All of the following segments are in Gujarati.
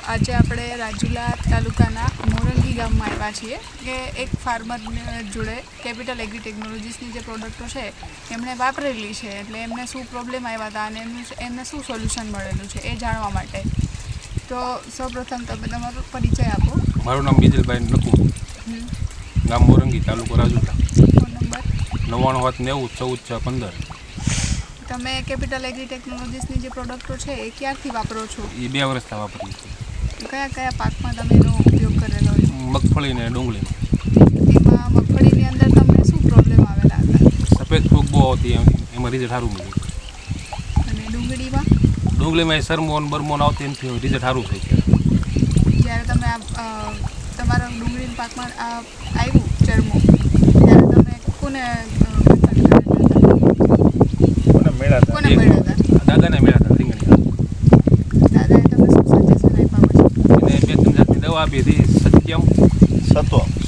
આજે આપણે રાજુલા તાલુકાના મોરંગી ગામમાં આવ્યા છીએ કે એક ફાર્મર જોડે કેપિટલ એગ્રી ટેકનોલોજીસની જે પ્રોડક્ટો છે એમણે વાપરેલી છે, એટલે એમને શું પ્રોબ્લેમ આવ્યા હતા અને એમને શું સોલ્યુશન મળેલું છે એ જાણવા માટે. તો સૌપ્રથમ તમે તમારો પરિચય આપો. મારું નામ બીજલભાઈ નકુ, ગામ મોરંગી, તાલુકો રાજુલા. Phone number 9990141415. તમે કેપિટલ એગ્રી ટેકનોલોજીસની જે પ્રોડક્ટો છે એ ક્યારથી વાપરો છો? એ 2 વર્ષથી વાપરીએ છીએ. કયા કયા પાકમાં તમે એનો ઉપયોગ કરેલો છે? મગફળી ને ડુંગળી. એમાં મગફળીની અંદર તમને શું પ્રોબ્લેમ આવેલા હતા? સફેદ ફૂગ બહુ આવતી, એમાં રિઝલ્ટ સારું મળ્યું. અને ડુંગળીમાં? ડુંગળીમાં સરમોન બરમોન આવતી, એનાથી રિઝલ્ટ સારું થાય છે. જ્યારે તમે તમારા ડુંગળીના પાકમાં આવ્યું ચરમો, ત્યારે તમે કોને મળ્યા હતા? દાદાને મળ્યા હતા. રીંગણી દાદાએ તમને શું સજેશન આપ્યા પછી? એને 2-3 જાતની દવા આપી હતી.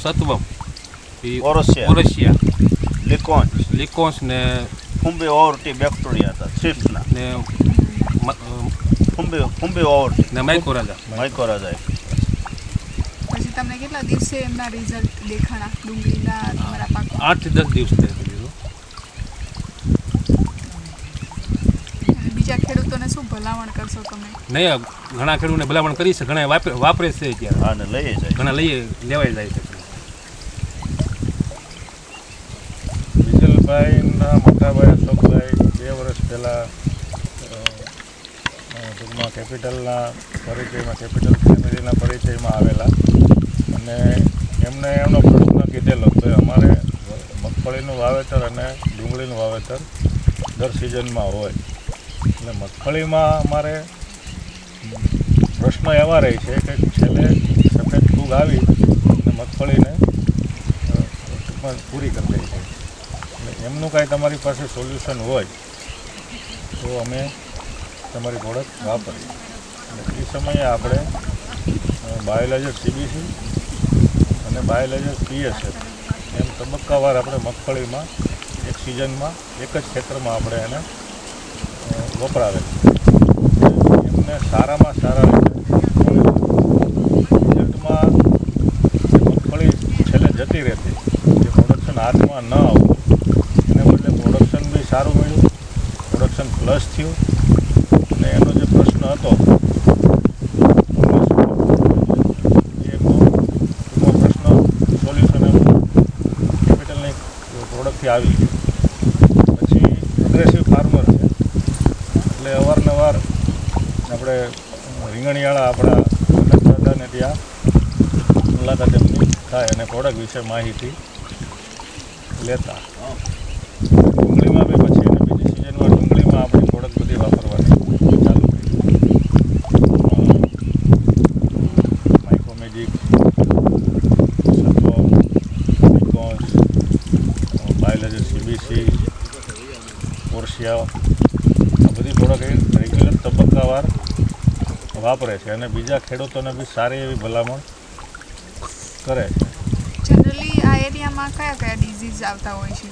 સત્વમ, ઓરસિયા, લિકોન્સ ને ફુંબી ઓવરટી બેક્ટેરિયા હતા ચિપ્સના ને ફુંબી ઓવરટી ને માઇકોરાજા. પછી તમને કેટલા દિવસે એમના રિઝલ્ટ દેખાણા ડુંગળીના તમારા પાકમાં? 8 થી 10 દિવસ થયા. બીજા ખેડૂતોને શું ભલામણ કરશો તમે? નહીં, ઘણા ખેડૂતોને ભલામણ કરી છે, ઘણા વાપરે છે અત્યારે. અને લઈએ જાય, ઘણા લેવાય જાય છે. વિજલભાઈના મોટાભાઈ અશોકભાઈ 2 વર્ષ પહેલાં ટૂંકમાં કેપિટલના ફેમિલીના પરિચયમાં આવેલા અને એમને એમનો પ્રશ્ન કીધેલો કે અમારે મગફળીનું વાવેતર અને ડુંગળીનું વાવેતર દર સિઝનમાં હોય. એટલે મગફળીમાં અમારે પ્રશ્ન એવા રહે છે કે છેલ્લે સફેદ ફૂગ આવી અને મગફળીને ટૂંકમાં પૂરી કરી દે છે. એટલે એમનું કાંઈ તમારી પાસે સોલ્યુશન હોય તો અમે તમારી પ્રોડક્ટ વાપરીએ. એટલે એ સમયે આપણે બાયોલાઇઝર CBC અને બાયોલાઇઝર PSF એમ તબક્કાવાર આપણે મગફળીમાં એક સિઝનમાં એક જ ખેતરમાં આપણે એને વપરાવે છે. એમને સારામાં સારા રિઝલ્ટમાં મગફળી છેલ્લે જતી રહેતી, જે પ્રોડક્શન હાથમાં ન આવતું, એને બદલે પ્રોડક્શન બી સારું મળ્યું, પ્રોડક્શન પ્લસ થયું અને એનો જે પ્રશ્ન હતો એનો પ્રશ્ન સોલ્યુશન એમ કેપિટલની પ્રોડક્ટથી આવી ગયું. પછી અગ્રેસિવ ફાર્મર છે એટલે અવારનવાર આપણે રીંગણીવાળા આપણા દાદાને ત્યાં મુલાકાત એમની થાય અને પ્રોડક્ટ વિશે માહિતી લેતા. ડુંગળીમાં બી પછી એને બીજી સિઝનમાં ડુંગળીમાં આપણી પ્રોડક્ટ બધી વાપરવાની ચાલુ કરી. માઇક્રોમેજિક, સત્વમ, લિકોન્સ, બાયોલાઇઝર CBC, ઓરસિયા, આ બધી પ્રોડક્ટ રેગ્યુલર તબક્કાવાર વાપરે છે અને બીજા ખેડૂતોને બી સારી એવી ભલામણ કરે છે. જનરલી આ એરિયામાં કયા કયા ડિઝીઝ આવતા હોય છે?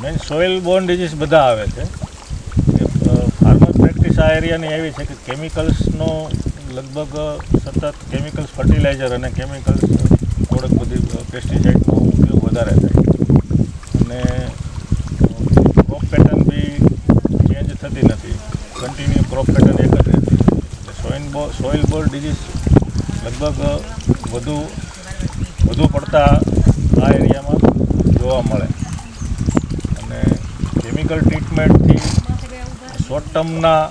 મેન સોઇલ બોર્ન ડિઝીઝ બધા આવે છે. ફાર્મર પ્રેક્ટિસ આ એરિયાની એવી છે કે કેમિકલ્સનો લગભગ સતત કેમિકલ્સ ફર્ટિલાઇઝર અને કેમિકલ્સ પ્રોડક્ટ બધી પેસ્ટિસાઇડનો ઉપયોગ વધારે થાય અને ક્રોપ પેટર્ન બી ચેન્જ થતી નથી, કન્ટિન્યુ ક્રોપ પેટર્ન એક જ રહેતી. એટલે સોઇલ બોર્ન ડિઝીઝ લગભગ વધુ પડતા આ એરિયામાં જોવા મળે અને કેમિકલ ટ્રીટમેન્ટથી શોર્ટ ટર્મના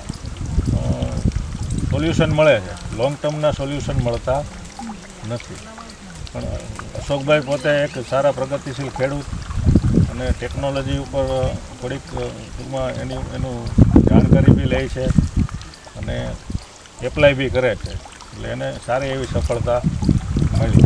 સોલ્યુશન મળે છે, લોંગ ટર્મના સોલ્યુશન મળતા નથી. પણ અશોકભાઈ પોતે એક સારા પ્રગતિશીલ ખેડૂત અને ટેકનોલોજી ઉપર થોડીક ટૂંકમાં એનું જાણકારી બી લે છે અને એપ્લાય બી કરે છે, એટલે એને સારી એવી સફળતા મળી.